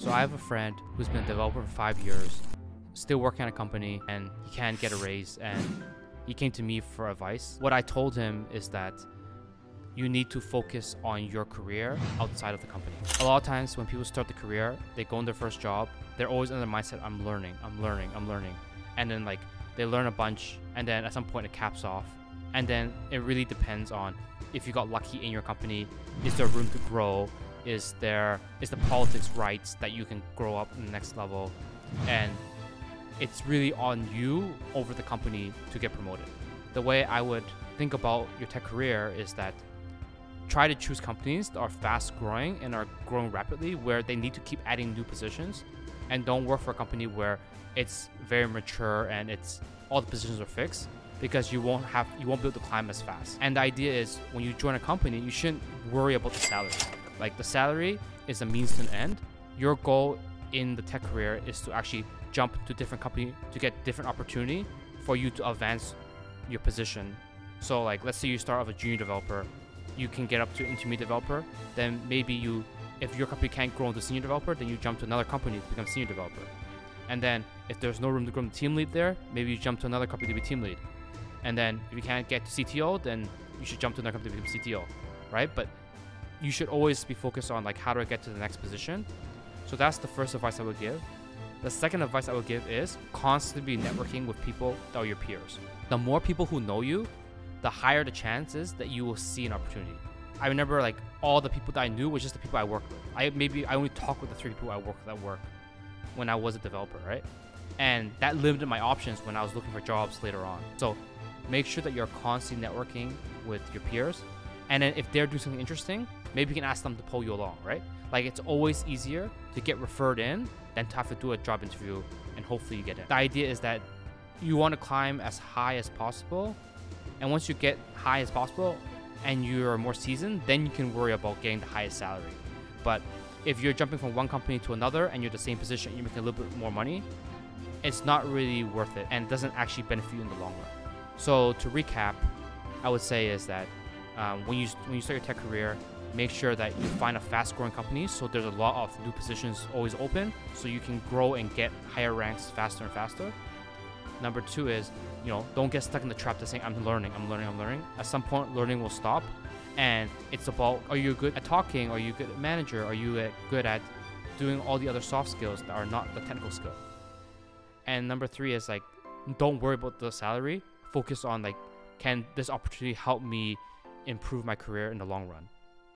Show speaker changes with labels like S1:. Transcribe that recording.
S1: So I have a friend who's been a developer for 5 years, still working at a company, and he can't get a raise, and he came to me for advice. What I told him is that you need to focus on your career outside of the company. A lot of times when people start the career, they go in their first job, they're always in the mindset, I'm learning. And then like they learn a bunch, and then at some point it caps off. And then it really depends on if you got lucky in your company, is there room to grow? Is the politics right that you can grow up in the next level? And it's really on you over the company to get promoted. The way I would think about your tech career is that try to choose companies that are fast growing and are growing rapidly, where they need to keep adding new positions, and don't work for a company where it's very mature and it's all the positions are fixed, because you won't be able to climb as fast. And the idea is when you join a company, you shouldn't worry about the salary. Like the salary is a means to an end. Your goal in the tech career is to actually jump to different company to get different opportunity for you to advance your position. So like let's say you start off a junior developer, you can get up to intermediate developer, then maybe if your company can't grow into senior developer, then you jump to another company to become senior developer. And then if there's no room to grow into team lead there, maybe you jump to another company to be team lead. And then if you can't get to CTO, then you should jump to another company to become CTO, right? But you should always be focused on like, how do I get to the next position? So that's the first advice I would give. The second advice I would give is constantly be networking with people that are your peers. The more people who know you, the higher the chances that you will see an opportunity. I remember like all the people that I knew was just the people I worked with. I only talked with the 3 people I worked with at work when I was a developer, right? And that limited my options when I was looking for jobs later on. So make sure that you're constantly networking with your peers. And then if they're doing something interesting, maybe you can ask them to pull you along, right? Like it's always easier to get referred in than to have to do a job interview and hopefully you get in. The idea is that you want to climb as high as possible. And once you get high as possible and you're more seasoned, then you can worry about getting the highest salary. But if you're jumping from one company to another and you're the same position and you're making a little bit more money, it's not really worth it and doesn't actually benefit you in the long run. So to recap, I would say is that when you start your tech career, make sure that you find a fast growing company so there's a lot of new positions always open so you can grow and get higher ranks faster and faster. Number 2 is, don't get stuck in the trap of saying, I'm learning. At some point, learning will stop. And it's about, are you good at talking? Are you good at manager? Are you good at doing all the other soft skills that are not the technical skill? And number 3 is like, don't worry about the salary. Focus on like, can this opportunity help me improve my career in the long run?